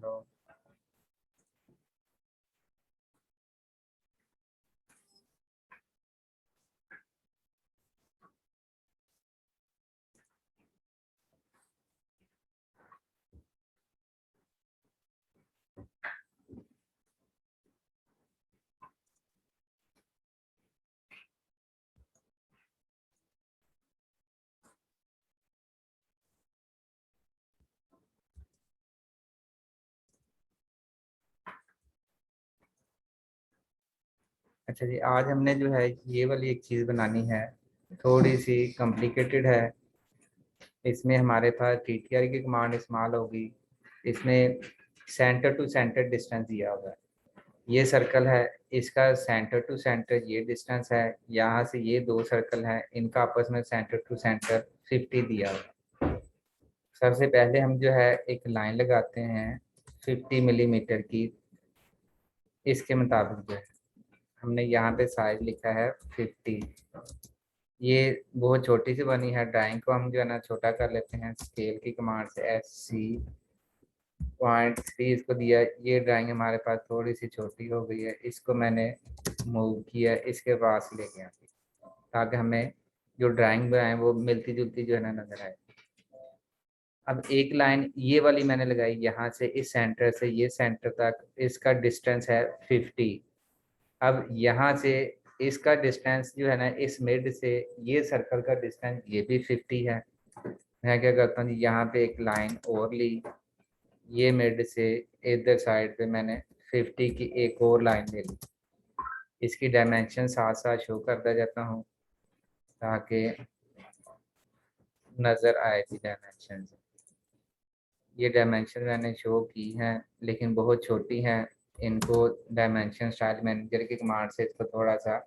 लो। अच्छा जी, आज हमने जो है ये वाली एक चीज़ बनानी है, थोड़ी सी कॉम्प्लिकेटेड है। इसमें हमारे पास टीटीआर की कमांड इस्तेमाल होगी। इसमें सेंटर टू सेंटर डिस्टेंस दिया हुआ है। ये सर्कल है, इसका सेंटर टू सेंटर ये डिस्टेंस है। यहाँ से ये दो सर्कल हैं, इनका आपस में सेंटर टू सेंटर 50 दिया हुआ है। सबसे पहले हम जो है एक लाइन लगाते हैं 50 मिलीमीटर की। इसके मुताबिक जो है हमने यहाँ पे साइज लिखा है 50। ये बहुत छोटी सी बनी है, ड्राइंग को हम जो है ना छोटा कर लेते हैं स्केल की कमांड से। SC.3 इसको दिया। ये ड्राइंग हमारे पास थोड़ी सी छोटी हो गई है, इसको मैंने मूव किया, इसके पास ले गया ताकि हमें जो ड्राइंग बनाए वो मिलती जुलती जो है ना नजर आए। अब एक लाइन ये वाली मैंने लगाई, यहाँ से इस सेंटर से ये सेंटर तक इसका डिस्टेंस है 50। अब यहाँ से इसका डिस्टेंस जो है ना इस मिड से ये सर्कल का डिस्टेंस ये भी 50 है। मैं क्या करता हूँ, यहाँ पे एक लाइन और ली, ये मिड से इधर साइड पे मैंने 50 की एक और लाइन ले ली। इसकी डायमेंशन साथ साथ शो करता जाता हूँ ताकि नज़र आए थी डायमेंशन। ये डायमेंशन मैंने शो की हैं लेकिन बहुत छोटी हैं। इनको डायमेंशन स्टाइल मैनेजर की कमांड से इसको थोड़ा सा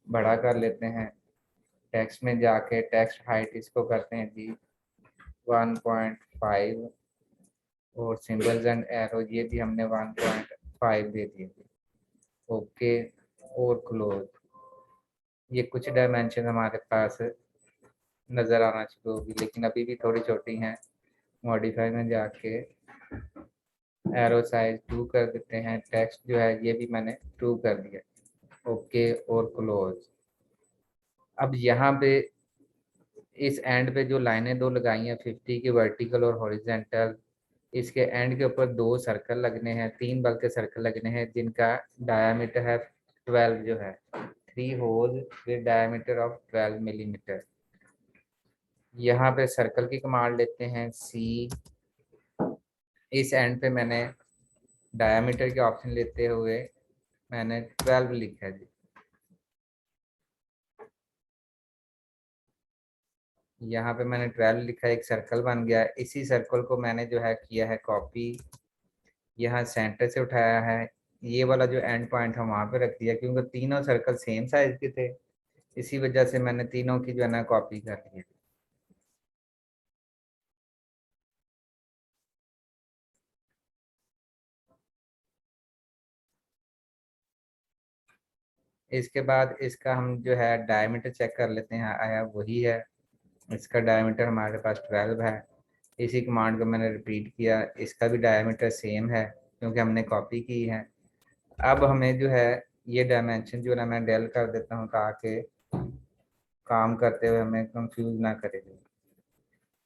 बड़ा कर लेते हैं। टेक्स्ट में जाके टेक्स्ट हाइट इसको करते हैं जी 1.5 और सिंबल्स एंड एरो ये भी हमने 1.5 दे दिए। ओके और क्लोज। ये कुछ डायमेंशन हमारे पास नज़र आना शुरू होगी लेकिन अभी भी थोड़ी छोटी हैं। मॉडिफाई में जाके एरो साइज 2 कर देते हैं। टेक्स्ट जो है ये भी मैंने 2 कर दिया। ओके और क्लोज। अब यहाँ पे इस एंड पे जो लाइनें दो लगाई हैं 50 की वर्टिकल और हॉरिजेंटल, इसके एंड के ऊपर दो सर्कल लगने हैं, तीन बल्कि सर्कल लगने हैं जिनका डायामीटर है 12 जो है 3 hole with diameter of 12 millimetre. यहाँ पे सर्कल की कमांड लेते हैं सी। इस एंड पे मैंने डायामीटर के ऑप्शन लेते हुए मैंने 12 लिखा है जी। यहाँ पे मैंने 12 लिखा, एक सर्कल बन गया। इसी सर्कल को मैंने जो है किया है कॉपी, यहाँ सेंटर से उठाया है। ये वाला जो एंड पॉइंट है वहाँ पे रख दिया क्योंकि तीनों सर्कल सेम साइज के थे, इसी वजह से मैंने तीनों की जो है ना कॉपी कर ली है। इसके बाद इसका हम जो है डायमीटर चेक कर लेते हैं आया वही है। इसका डायमीटर हमारे पास 12 है। इसी कमांड को मैंने रिपीट किया, इसका भी डायमीटर सेम है क्योंकि हमने कॉपी की है। अब हमें जो है ये डायमेंशन जो है ना मैं डेल कर देता हूँ ताकि काम करते हुए हमें कंफ्यूज ना करे।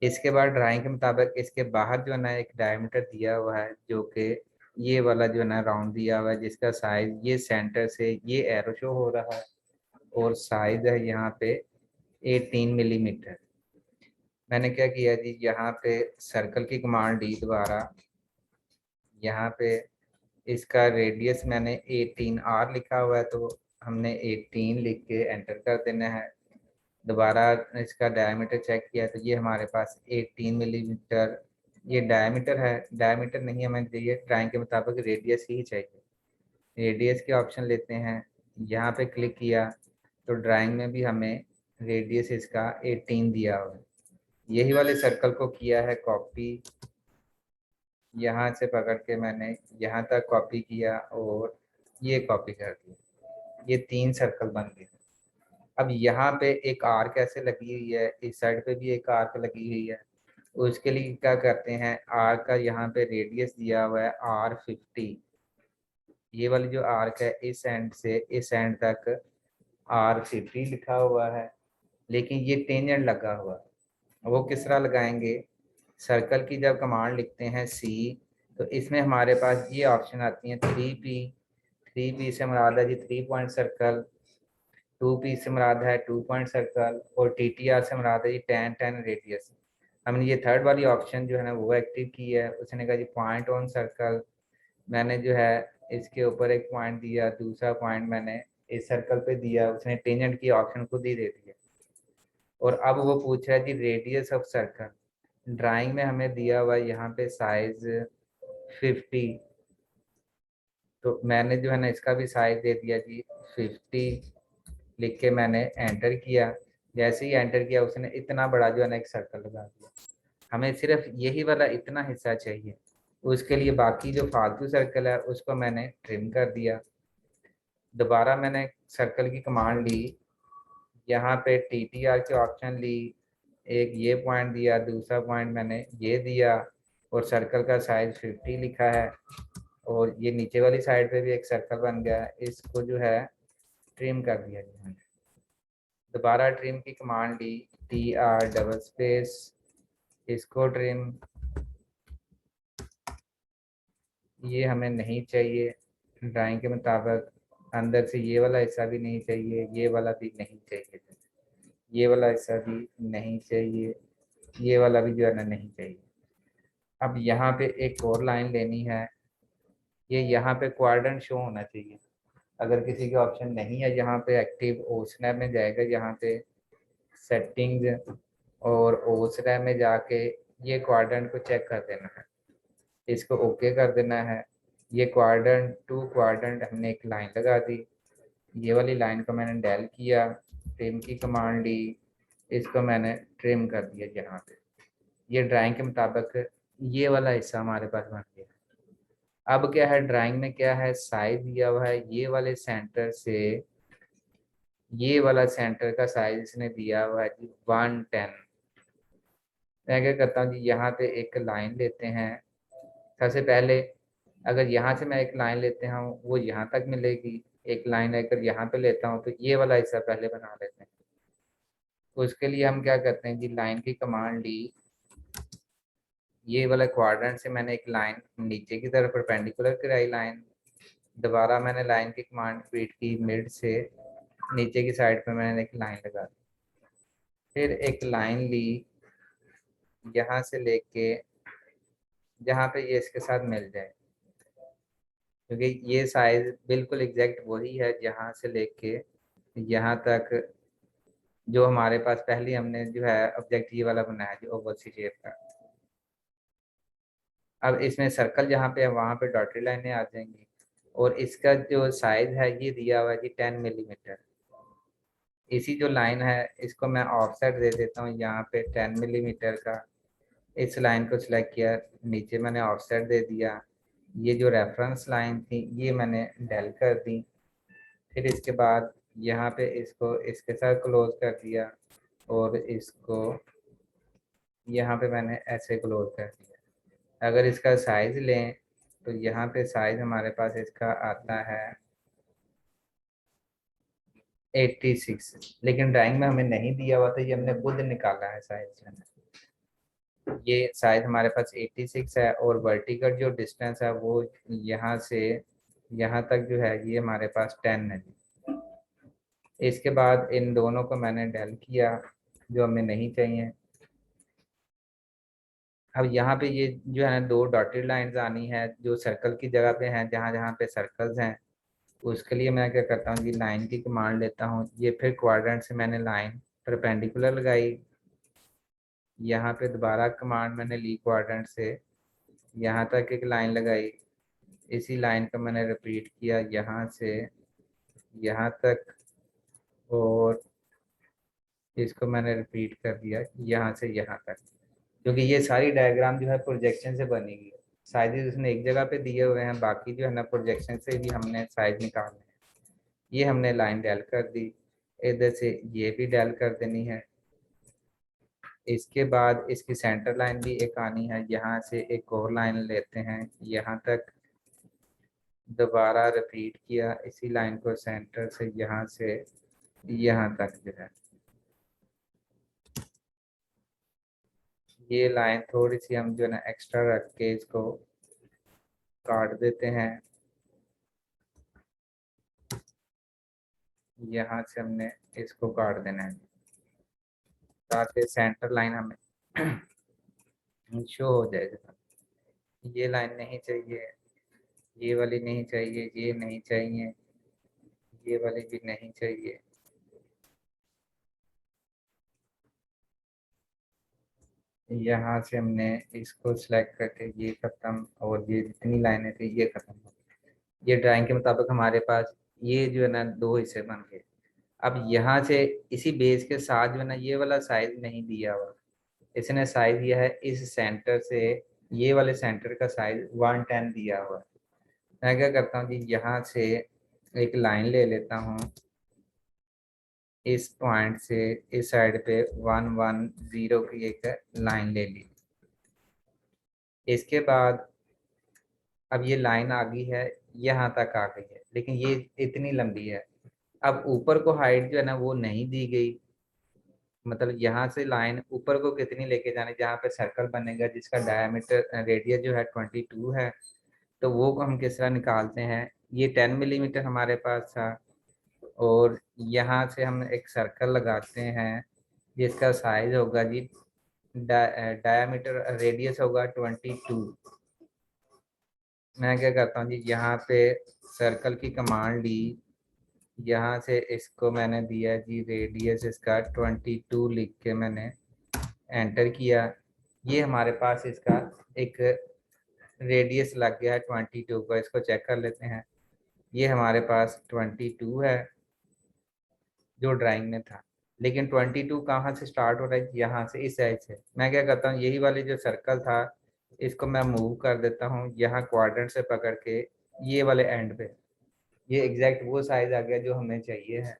इसके बाद ड्राइंग के मुताबिक इसके बाहर जो है ना एक डायमीटर दिया हुआ है जो कि ये वाला जो है ना राउंड दिया हुआ है जिसका साइज ये सेंटर से ये एरो शो हो रहा है और साइज है यहाँ पे 18 मिलीमीटर। मैंने क्या किया जी, यहाँ पे सर्कल की कमांड दी दोबारा। यहाँ पे इसका रेडियस मैंने 18R लिखा हुआ है तो हमने 18 लिख के एंटर कर देना है। दोबारा इसका डायमीटर चेक किया तो ये हमारे पास 18 मिलीमीटर ये डायमीटर है। डायमीटर नहीं हमें चाहिए, ड्राइंग के मुताबिक रेडियस ही चाहिए। रेडियस के ऑप्शन लेते हैं, यहाँ पे क्लिक किया तो ड्राइंग में भी हमें रेडियस इसका 18 दिया हुआ है। यही वाले सर्कल को किया है कॉपी, यहाँ से पकड़ के मैंने यहाँ तक कॉपी किया और ये कॉपी कर दिया। ये 3 सर्कल बन गए। अब यहाँ पे एक आर्क ऐसे लगी हुई है, इस साइड पे भी एक आर्क लगी हुई है। उसके लिए क्या करते हैं, आर्क का यहाँ पे रेडियस दिया हुआ है R50, ये वाली जो आर्क है इस एंड से इस एंड तक R50 लिखा हुआ है, लेकिन ये टेंजेंट लगा हुआ है। वो किस तरह लगाएंगे, सर्कल की जब कमांड लिखते हैं सी, तो इसमें हमारे पास ये ऑप्शन आती है 3P, 3P से मुराद है जी 3 पॉइंट सर्कल, 2P से मुराद है 2 पॉइंट सर्कल, और TTR से मुराद है जी 10 रेडियस। हमने ये थर्ड वाली ऑप्शन जो है ना वो एक्टिव की है। उसने कहा जी पॉइंट ऑन सर्कल, मैंने जो है इसके ऊपर एक पॉइंट दिया, दूसरा पॉइंट मैंने इस सर्कल पे दिया, उसने टेंजेंट की ऑप्शन खुद ही दे दिया। और अब वो पूछ रहा है जी रेडियस ऑफ सर्कल, ड्राइंग में हमें दिया हुआ यहाँ पे साइज 50, तो मैंने जो है ना इसका भी साइज दे दिया जी 50, लिख के मैंने एंटर किया। जैसे ही एंटर किया उसने इतना बड़ा जो है ना एक सर्कल लगा दिया। हमें सिर्फ यही वाला इतना हिस्सा चाहिए, उसके लिए बाकी जो फालतू सर्कल है उसको मैंने ट्रिम कर दिया। दोबारा मैंने सर्कल की कमांड ली, यहाँ पे TTR की ऑप्शन ली, एक ये पॉइंट दिया, दूसरा पॉइंट मैंने ये दिया, और सर्कल का साइज 50 लिखा है, और ये नीचे वाली साइड पे भी एक सर्कल बन गया है, इसको जो है ट्रिम कर दिया मैंने। दोबारा ट्रिम की कमांड ली, TR डबल स्पेस, इसको ट्रिम, ये हमें नहीं चाहिए ड्राइंग के मुताबिक, अंदर से ये वाला हिस्सा भी नहीं चाहिए, ये वाला भी नहीं चाहिए, ये वाला हिस्सा भी नहीं चाहिए, ये वाला भी जो है ना नहीं चाहिए। अब यहाँ पे एक और लाइन लेनी है, ये यहाँ पे क्वाड्रेंट शो होना चाहिए। अगर किसी के ऑप्शन नहीं है यहाँ पे एक्टिव, ओस्नैप में जाएगा, यहाँ पे सेटिंग्स और ओस्नैप में जाके ये क्वाड्रेंट को चेक कर देना है, इसको ओके कर देना है। ये क्वाड्रेंट टू क्वाड्रेंट हमने एक लाइन लगा दी, ये वाली लाइन को मैंने डेल किया, ट्रिम की कमांड ली, इसको मैंने ट्रिम कर दिया यहाँ पे। ये ड्राइंग के मुताबिक ये वाला हिस्सा हमारे पास बन गया। अब क्या है, ड्राइंग में क्या है, साइज दिया हुआ है, ये वाले सेंटर से ये वाला सेंटर का साइज इसने दिया हुआ है जी 110। मैं क्या करता हूँ जी, यहाँ पे एक लाइन लेते हैं। सबसे पहले अगर यहाँ से मैं एक लाइन लेते हूँ वो यहाँ तक मिलेगी, एक लाइन अगर यहाँ पे लेता हूँ तो ये वाला हिस्सा पहले बना लेते हैं। तो उसके लिए हम क्या करते हैं जी, लाइन की कमांड ली, ये वाला क्वाड्रेंट से मैंने एक लाइन नीचे की तरफ परपेंडिकुलर कराई लाइन, दोबारा मैंने लाइन की कमांड रिपीट की, मिड से नीचे की साइड पे मैंने एक लाइन लगा दी, फिर एक लाइन ली यहाँ से लेके जहाँ पे ये इसके साथ मिल जाए, क्योंकि ये साइज बिल्कुल एग्जैक्ट वही है जहाँ से लेके यहाँ तक जो हमारे पास पहले हमने जो है ऑब्जेक्ट ये वाला बनाया जो ओवल सी शेप का। अब इसमें सर्कल जहाँ पे है वहाँ पे डॉटेड लाइनें आ जाएंगी, और इसका जो साइज है ये दिया हुआ है कि 10 मिलीमीटर। इसी जो लाइन है इसको मैं ऑफसेट दे देता हूँ यहाँ पे 10 मिलीमीटर का, इस लाइन को सिलेक्ट किया, नीचे मैंने ऑफसेट दे दिया, ये जो रेफरेंस लाइन थी ये मैंने डेल कर दी, फिर इसके बाद यहाँ पे इसको इसके साथ क्लोज कर दिया, और इसको यहाँ पे मैंने ऐसे क्लोज कर दिया। अगर इसका साइज लें तो यहाँ पे साइज हमारे पास इसका आता है 86, लेकिन ड्राइंग में हमें नहीं दिया हुआ था, ये हमने खुद निकाला है साइज। ये साइज हमारे पास 86 है, और वर्टिकल जो डिस्टेंस है वो यहाँ से यहाँ तक जो है ये हमारे पास 10 है। इसके बाद इन दोनों को मैंने डेल किया जो हमें नहीं चाहिए। अब यहाँ पे ये जो है दो डॉटेड लाइंस आनी है जो सर्कल की जगह पे हैं, जहाँ जहाँ पे सर्कल्स हैं। उसके लिए मैं क्या करता हूँ, ये लाइन की कमांड लेता हूँ, ये फिर क्वाड्रेंट से मैंने लाइन परपेंडिकुलर लगाई, यहाँ पे दोबारा कमांड मैंने ली क्वाड्रेंट से, यहाँ तक एक लाइन लगाई, इसी लाइन को मैंने रिपीट किया यहाँ से यहाँ तक, और इसको मैंने रिपीट कर दिया यहाँ से यहाँ तक, क्योंकि ये सारी डायग्राम जो है प्रोजेक्शन से बनेगी। साइज उसने एक जगह पे दिए हुए हैं, बाकी जो है ना प्रोजेक्शन से भी हमने साइज निकालने हैं। ये हमने लाइन डेल कर दी, इधर से ये भी डेल कर देनी है। इसके बाद इसकी सेंटर लाइन भी एक आनी है, यहाँ से एक और लाइन लेते हैं यहाँ तक, दोबारा रिपीट किया इसी लाइन को सेंटर से यहाँ से यहाँ तक जो है। ये लाइन थोड़ी सी हम जो है ना एक्स्ट्रा रख के इसको काट देते हैं। यहाँ से हमने इसको काट देना है ताकि सेंटर लाइन हमें शो हो जाएगा। ये लाइन नहीं चाहिए, ये वाली नहीं चाहिए, ये नहीं चाहिए, ये वाली भी नहीं चाहिए। यहाँ से हमने इसको सिलेक्ट करके ये खत्म, और ये जितनी लाइनें थी ये खत्म। ये ड्राइंग के मुताबिक हमारे पास ये जो है ना दो हिस्से बन गए। अब यहाँ से इसी बेस के साथ जो है ना ये वाला साइज नहीं दिया हुआ, इसने साइज दिया है इस सेंटर से ये वाले सेंटर का साइज 110 दिया हुआ है। मैं क्या करता हूँ जी, यहाँ से एक लाइन ले लेता हूँ, इस पॉइंट से इस साइड पे 110 की एक लाइन ले ली। इसके बाद अब ये लाइन आ गई है, यहाँ तक आ गई है, लेकिन ये इतनी लंबी है। अब ऊपर को हाइट जो है ना वो नहीं दी गई, मतलब यहाँ से लाइन ऊपर को कितनी लेके जाने, जहाँ पे सर्कल बनेगा जिसका डायमीटर रेडियस जो है 22 है, तो वो हम किस तरह निकालते हैं। ये 10 मिलीमीटर हमारे पास था, और यहाँ से हम एक सर्कल लगाते हैं जिसका साइज होगा जी डायमीटर रेडियस होगा 22। मैं क्या करता हूँ जी, यहाँ पे सर्कल की कमांड ली, यहाँ से इसको मैंने दिया जी रेडियस इसका 22 लिख के मैंने एंटर किया। ये हमारे पास इसका एक रेडियस लग गया है 22 का। इसको चेक कर लेते हैं। ये हमारे पास 22 है जो ड्राइंग में था, लेकिन 22 कहाँ से स्टार्ट हो रहा है, यहाँ से इस साइड से। मैं क्या करता हूँ, यही वाली जो सर्कल था इसको मैं मूव कर देता हूँ यहाँ क्वाड्रेंट से पकड़ के ये वाले एंड पे। ये एग्जैक्ट वो साइज आ गया जो हमें चाहिए है।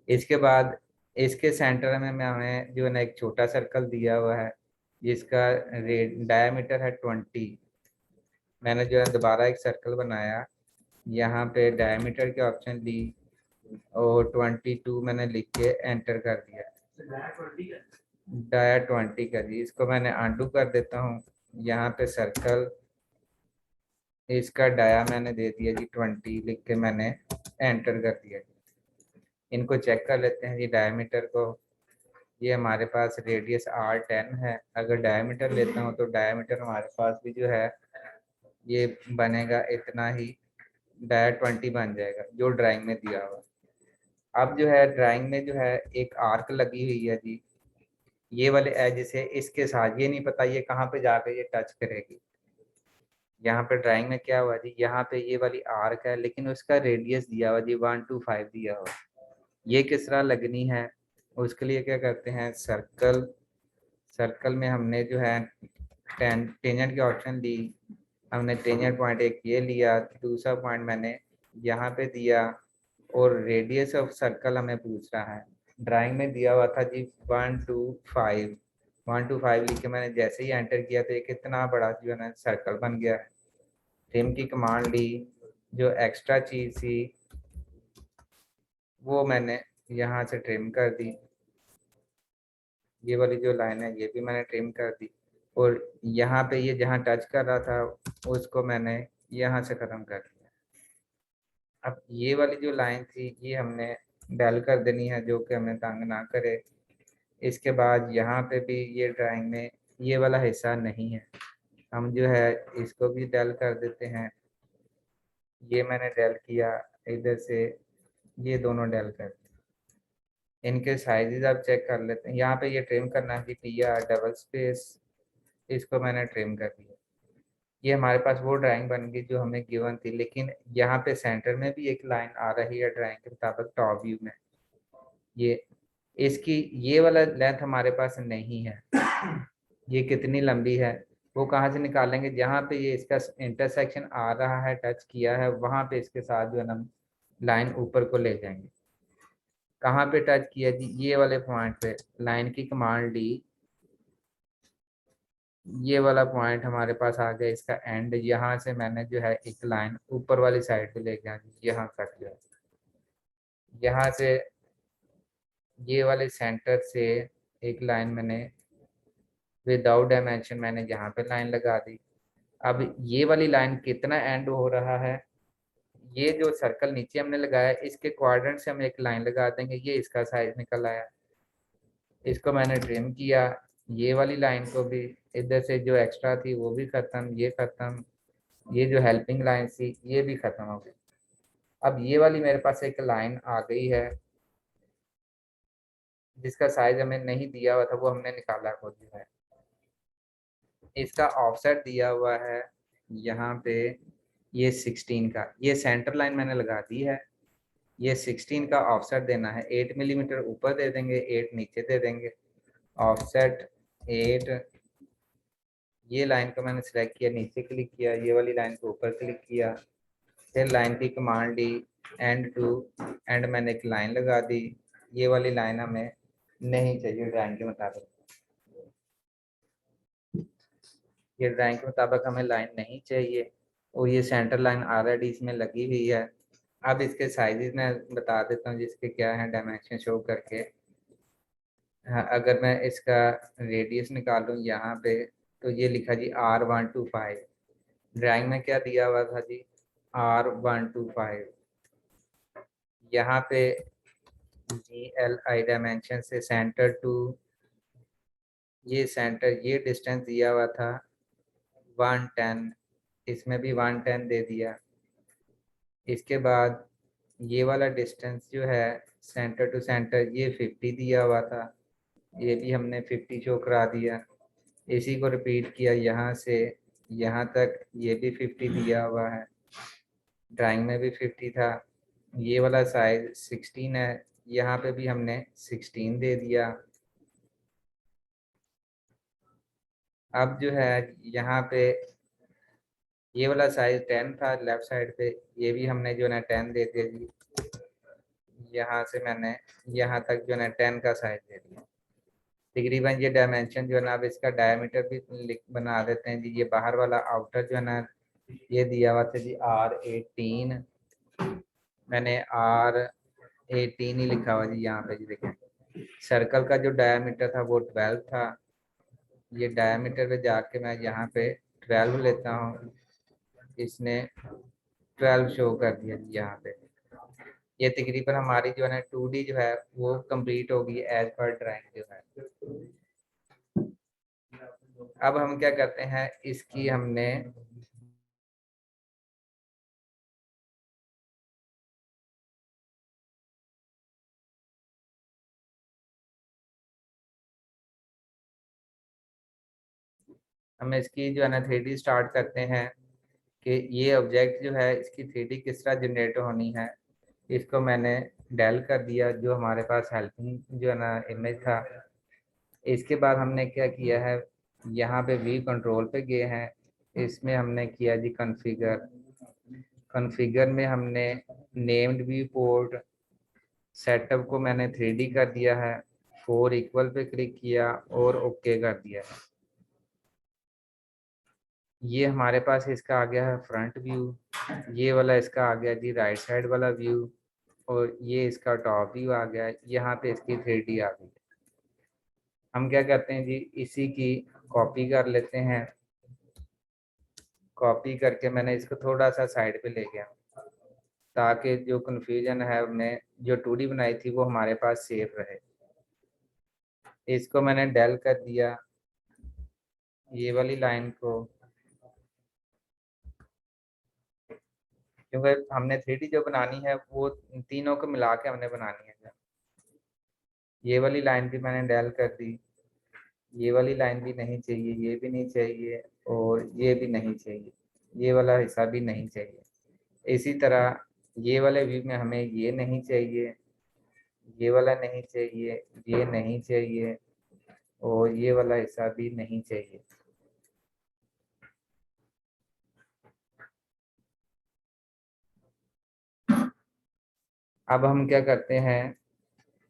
इसके बाद इसके सेंटर में मैं हमें जो है ना एक छोटा सर्कल दिया हुआ है जिसका डायमीटर है 20। मैंने जो है दोबारा एक सर्कल बनाया, यहाँ पे डायमीटर के ऑप्शन ली और 22 मैंने लिख के एंटर कर दिया। डाया 20 कर दी। इसको मैंने आंडू कर देता हूँ। यहाँ पे सर्कल इसका डाया मैंने दे दिया जी 20 लिख के मैंने एंटर कर दिया। इनको चेक कर लेते हैं जी डायमीटर को। ये हमारे पास रेडियस R10 है। अगर डायमीटर लेता हूँ तो डायमीटर हमारे पास भी जो है ये बनेगा इतना ही, डाया 20 बन जाएगा जो ड्राइंग में दिया हुआ। अब जो है ड्राइंग में जो है एक आर्क लगी हुई है जी, ये वाले एज से इसके साथ, ये नहीं पता ये कहाँ पे जाकर ये टच करेगी। यहाँ पे ड्राइंग में क्या हुआ जी, यहाँ पे ये वाली आर्क है लेकिन उसका रेडियस दिया हुआ जी 125 दिया हुआ। ये किस तरह लगनी है, उसके लिए क्या करते हैं, सर्कल, सर्कल में हमने जो है टेंजेंट की ऑप्शन दी। हमने टेंजेंट पॉइंट एक ये लिया, दूसरा पॉइंट मैंने यहाँ पे दिया, और रेडियस ऑफ सर्कल हमें पूछ रहा है। ड्राइंग में दिया हुआ था जी 125। 125 लिख के मैंने जैसे ही एंटर किया तो एक इतना बड़ा जो है ना सर्कल बन गया। ट्रिम की कमांड ली, जो एक्स्ट्रा चीज़ थी वो मैंने यहाँ से ट्रिम कर दी। ये वाली जो लाइन है ये भी मैंने ट्रिम कर दी, और यहाँ पे ये जहाँ टच कर रहा था उसको मैंने यहाँ से ख़त्म कर दिया। अब ये वाली जो लाइन थी ये हमने डल कर देनी है जो कि हमें तंग ना करे। इसके बाद यहाँ पे भी ये ड्राइंग में ये वाला हिस्सा नहीं है, हम जो है इसको भी डल कर देते हैं। ये मैंने डल किया, इधर से ये दोनों डल कर, इनके साइजेस आप चेक कर लेते हैं। यहाँ पे ये ट्रिम करना है PR डबल स्पेस, इसको मैंने ट्रिम कर दिया। ये हमारे पास वो ड्राइंग बन गई जो हमें गिवन थी, लेकिन यहाँ पे सेंटर में भी एक लाइन आ रही है ड्राइंग के मुताबिक टॉप व्यू में। ये इसकी ये वाला लेंथ हमारे पास नहीं है। ये कितनी लंबी है वो कहाँ से निकालेंगे, जहाँ पे ये इसका इंटरसेक्शन आ रहा है, टच किया है, वहाँ पे इसके साथ जो है ना लाइन ऊपर को ले जाएंगे। कहाँ पे टच किया जी, ये वाले पॉइंट पे लाइन की कमांड ली, ये वाला पॉइंट हमारे पास आ गया, इसका एंड। यहाँ से मैंने जो है एक लाइन ऊपर वाली साइड पे लेके आनी, यहाँ तक जो है, यहाँ से ये वाले सेंटर से एक लाइन मैंने विदाउट डायमेंशन मैंने यहाँ पे लाइन लगा दी। अब ये वाली लाइन कितना एंड हो रहा है, ये जो सर्कल नीचे हमने लगाया इसके क्वाड्रेंट से हम एक लाइन लगा देंगे, ये इसका साइज निकल आया। इसको मैंने ट्रिम किया, ये वाली लाइन को भी, इधर से जो एक्स्ट्रा थी वो भी खत्म, ये खत्म, ये जो हेल्पिंग लाइन थी ये भी खत्म हो गई। अब ये वाली मेरे पास एक लाइन आ गई है जिसका साइज हमें नहीं दिया हुआ था, वो हमने निकाला खुद जो है। इसका ऑफसेट दिया हुआ है यहाँ पे, ये 16 का, ये सेंटर लाइन मैंने लगा दी है। ये 16 का ऑफसेट देना है, 8 मिलीमीटर ऊपर दे देंगे, 8 नीचे दे देंगे। ऑफसेट 8, ये लाइन को मैंने सिलेक्ट किया, नीचे क्लिक किया, ये वाली लाइन को ऊपर क्लिक किया, फिर लाइन की कमांड दी, एंड टू एंड मैंने एक लाइन लगा दी। ये वाली लाइन हमें नहीं चाहिए ड्राइंग के मुताबिक, ये ड्राइंग के मुताबिक हमें लाइन नहीं चाहिए, और ये सेंटर लाइन ऑलरेडी इसमें लगी हुई है। अब इसके साइजेस मैं बता देता हूँ जिसके क्या है डायमेंशन शो करके। हाँ, अगर मैं इसका रेडियस निकालूँ यहाँ पे, तो ये लिखा जी R125, ड्राइंग में क्या दिया हुआ था जी R125। यहाँ पे GLI डायमेंशन से सेंटर टू, ये सेंटर, ये डिस्टेंस दिया हुआ था 110, इसमें भी 110 दे दिया। इसके बाद ये वाला डिस्टेंस जो है सेंटर टू सेंटर, ये 50 दिया हुआ था, ये भी हमने 50 शो करा दिया। इसी को रिपीट किया यहाँ से यहाँ तक, ये भी 50 दिया हुआ है, ड्राइंग में भी 50 था। ये वाला साइज 16 है, यहाँ पे भी हमने 16 दे दिया। अब जो है यहाँ पे ये वाला साइज 10 था लेफ्ट साइड पे, ये भी हमने जो है 10 दे दिया जी। यहाँ से मैंने यहाँ तक जो है 10 का साइज दे दिया। तकरीबन ये डायमेंशन जो है ना, अब इसका डायमीटर भी लिख बना देते हैं जी। ये बाहर वाला आउटर जो है ना, ये दिया हुआ था जी R18, मैंने R18 ही लिखा हुआ जी यहाँ पे जी। देखें सर्कल का जो डायमीटर था वो 12 था, ये डायमीटर पे जाके मैं यहाँ पे 12 लेता हूँ, इसने 12 शो कर दिया जी यहाँ पे। ये तकरीबन हमारी जो है ना 2D जो है वो कंप्लीट होगी एज पर ड्राइंग जो है। अब हम क्या करते हैं, इसकी हमने हम इसकी जो है ना 3D स्टार्ट करते हैं कि ये ऑब्जेक्ट जो है इसकी 3D किस तरह जनरेट होनी है। इसको मैंने डेल कर दिया, जो हमारे पास हेल्पिंग जो है ना इमेज था। इसके बाद हमने क्या किया है, यहाँ पे व्यू कंट्रोल पे गए हैं, इसमें हमने किया जी कॉन्फ़िगर। कॉन्फ़िगर में हमने नेम्ड व्यू पोर्ट सेटअप को मैंने 3D कर दिया है, 4 इक्वल पे क्लिक किया और ओके कर दिया है। ये हमारे पास इसका आ गया है फ्रंट व्यू, ये वाला इसका आ गया जी राइट साइड वाला व्यू, और ये इसका टॉप व्यू आ गया। यहाँ पे इसकी 3D आ गई। हम क्या करते हैं जी, इसी की कॉपी कर लेते हैं। कॉपी करके मैंने इसको थोड़ा सा साइड पे ले गया, ताकि जो कन्फ्यूजन है हमने जो 2D बनाई थी वो हमारे पास सेफ रहे। इसको मैंने डेल कर दिया, ये वाली लाइन को, क्योंकि हमने 3D जो बनानी है वो तीनों को मिला के हमने बनानी है। ये वाली लाइन भी मैंने डेल कर दी, ये वाली लाइन भी नहीं चाहिए, ये भी नहीं चाहिए, और ये भी नहीं चाहिए, ये वाला हिस्सा भी नहीं चाहिए। इसी तरह ये वाले व्यू में हमें ये नहीं चाहिए, ये वाला नहीं चाहिए, ये नहीं चाहिए, और ये वाला हिस्सा भी नहीं चाहिए। अब हम क्या करते हैं,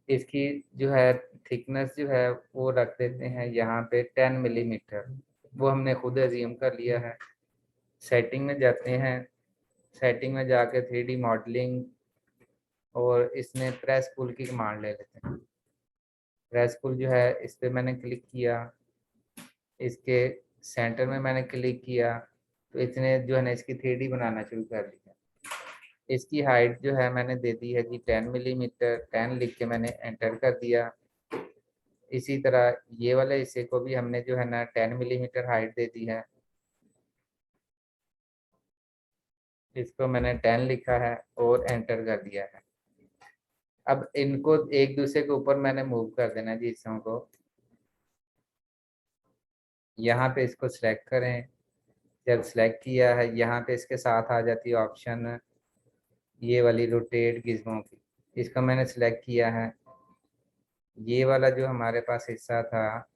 इसकी जो है थिकनेस जो है वो रख देते हैं यहाँ पे 10 मिलीमीटर। वो हमने खुद एज्यूम कर लिया है। सेटिंग में जाते हैं, सेटिंग में जाके 3D मॉडलिंग, और इसमें प्रेस पुल की कमांड ले लेते हैं। प्रेस पुल जो है इस पर मैंने क्लिक किया, इसके सेंटर में मैंने क्लिक किया, तो इसने जो है ना इसकी 3D बनाना शुरू कर दिया। इसकी हाइट जो है मैंने दे दी है जी 10 मिलीमीटर, 10 लिख के मैंने एंटर कर दिया। इसी तरह ये वाले हिस्से को भी हमने जो है ना 10 मिलीमीटर हाइट दे दी है, इसको मैंने 10 लिखा है और एंटर कर दिया है। अब इनको एक दूसरे के ऊपर मैंने मूव कर देना जी हिस्सों को। यहाँ पे इसको सिलेक्ट करें, जब सिलेक्ट किया है यहाँ पे इसके साथ आ जाती है ऑप्शन ये वाली रोटेट गिज्मो की, इसको मैंने सिलेक्ट किया है। ये वाला जो हमारे पास हिस्सा था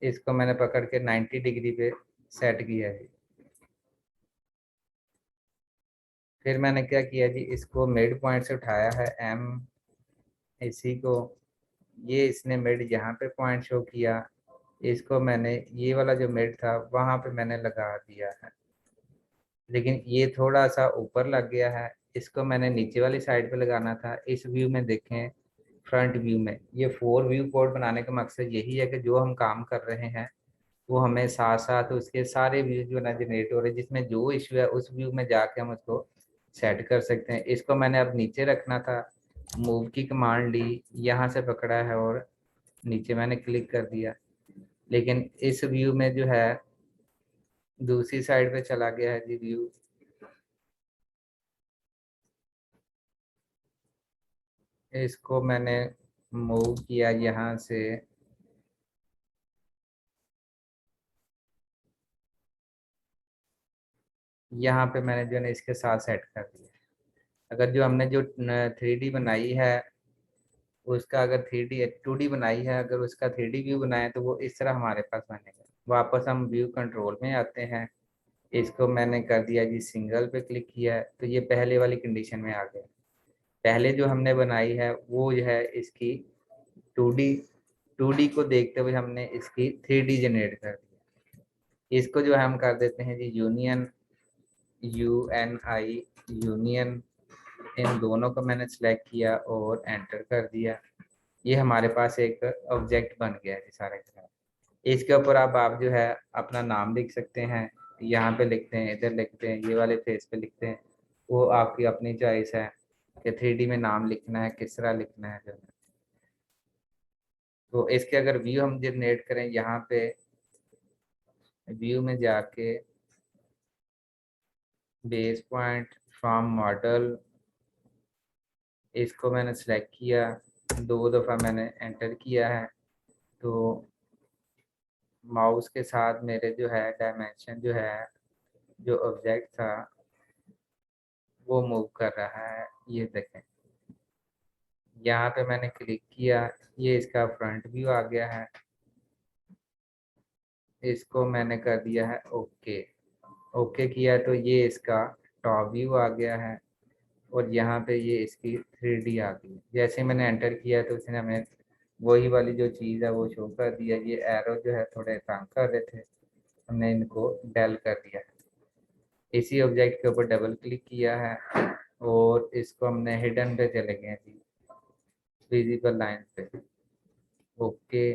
इसको मैंने पकड़ के 90 डिग्री पे सेट किया है। फिर मैंने क्या किया जी, इसको मिड पॉइंट से उठाया है एम, इसी को, ये इसने मिड यहाँ पे पॉइंट शो किया, इसको मैंने ये वाला जो मिड था वहां पे मैंने लगा दिया है, लेकिन ये थोड़ा सा ऊपर लग गया है, इसको मैंने नीचे वाली साइड पे लगाना था। इस व्यू में देखें, फ्रंट व्यू में, ये 4 व्यू कोड बनाने का मकसद यही है कि जो हम काम कर रहे हैं वो हमें साथ साथ उसके सारे व्यू जो ना जनरेट हो रहे हैं, जिसमें जो इशू है उस व्यू में जाके हम उसको सेट कर सकते हैं। इसको मैंने अब नीचे रखना था, मूव की कमांड ली, यहाँ से पकड़ा है और नीचे मैंने क्लिक कर दिया, लेकिन इस व्यू में जो है दूसरी साइड पे चला गया है जी व्यू। इसको मैंने मूव किया यहाँ से, यहाँ पे मैंने जो है ना इसके साथ सेट कर दिया। अगर जो हमने जो 3D बनाई है उसका, अगर 3D 2D बनाई है, अगर उसका 3D व्यू बनाया तो वो इस तरह हमारे पास बनेगा। वापस हम व्यू कंट्रोल में आते हैं, इसको मैंने कर दिया जी सिंगल पे क्लिक किया है, तो ये पहले वाली कंडीशन में आ गया। पहले जो हमने बनाई है वो जो है इसकी 2D, 2D को देखते हुए हमने इसकी 3D जनरेट कर दिया। इसको जो हम कर देते हैं जी यूनियन, UNI, यूनियन, इन दोनों को मैंने सेलेक्ट किया और एंटर कर दिया। ये हमारे पास एक ऑब्जेक्ट बन गया है सारे का। इसके ऊपर आप जो है अपना नाम लिख सकते हैं, यहाँ पे लिखते हैं, इधर लिखते हैं, ये वाले फेस पे लिखते हैं, वो आपकी अपनी चॉइस है कि 3D में नाम लिखना है किस तरह लिखना है जो है। तो इसके अगर व्यू हम जनरेट करें, यहाँ पे व्यू में जाके बेस पॉइंट फ्रॉम मॉडल, इसको मैंने सेलेक्ट किया, 2 दफ़ा मैंने एंटर किया है, तो माउस के साथ मेरे जो है डायमेंशन जो है, जो ऑब्जेक्ट था वो मूव कर रहा है। ये देखें, यहाँ पे मैंने क्लिक किया, ये इसका फ्रंट व्यू आ गया है, इसको मैंने कर दिया है ओके। ओके किया तो ये इसका टॉप व्यू आ गया है, और यहाँ पे ये इसकी 3D आ गई। जैसे मैंने एंटर किया तो उसने हमें वही वाली जो चीज़ है वो शो कर दिया। ये एरो जो है थोड़े तंग कर रहे थे, हमने इनको डेल कर दिया। इसी ऑब्जेक्ट के ऊपर डबल क्लिक किया है और इसको हमने हिडन पे चले गए जी, विजिबल लाइन पे, ओके।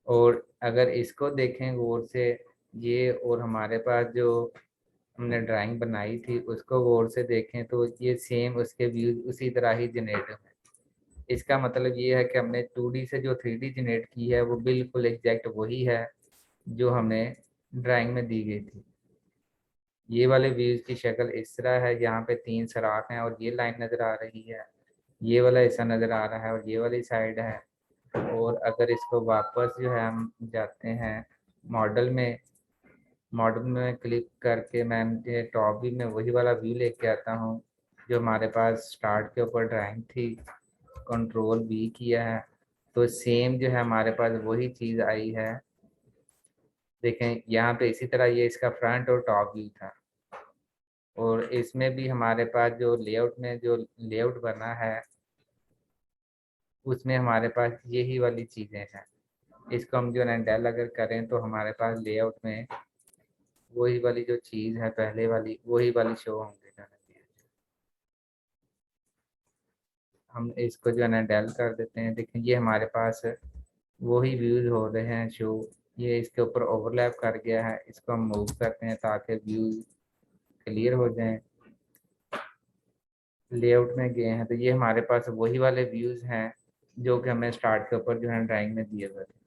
और अगर इसको देखें गौर से, ये और हमारे पास जो हमने ड्राइंग बनाई थी उसको गौर से देखें तो ये सेम उसके व्यूज उसी तरह ही जनरेट हैं। इसका मतलब ये है कि हमने 2D से जो 3D जनरेट की है वो बिल्कुल एग्जैक्ट वही है जो हमें ड्राइंग में दी गई थी। ये वाले व्यूज की शक्ल इस तरह है, यहाँ पे 3 सराख हैं और ये लाइन नज़र आ रही है, ये वाला हिस्सा नज़र आ रहा है और ये वाली साइड है। और अगर इसको वापस जो है हम जाते हैं मॉडल में, मॉडल में क्लिक करके मैं टॉप व्यू में वही वाला व्यू लेके आता हूँ जो हमारे पास स्टार्ट के ऊपर ड्राइंग थी, कंट्रोल V किया है, तो सेम जो है हमारे पास वही चीज़ आई है। देखें यहाँ पे इसी तरह ये इसका फ्रंट और टॉप व्यू था, और इसमें भी हमारे पास जो लेआउट में जो लेआउट बना है उसमें हमारे पास यही वाली चीज़ें हैं। इसको हम जो है ना डेल अगर करें तो हमारे पास लेआउट में वही वाली जो चीज़ है पहले वाली वही वाली शो होंगे जो है ना। हम इसको जो है ना डेल कर देते हैं। देखिए ये हमारे पास वही व्यूज हो रहे हैं शो। ये इसके ऊपर ओवरलैप कर गया है, इसको हम मूव करते हैं ताकि व्यू क्लियर हो जाए। लेआउट में गए हैं तो ये हमारे पास वही वाले व्यूज हैं जो कि हमें स्टार्ट के ऊपर जो है ड्राइंग में दिए हुए थे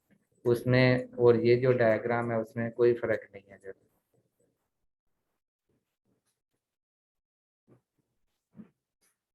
उसमें, और ये जो डायग्राम है उसमें कोई फर्क नहीं है।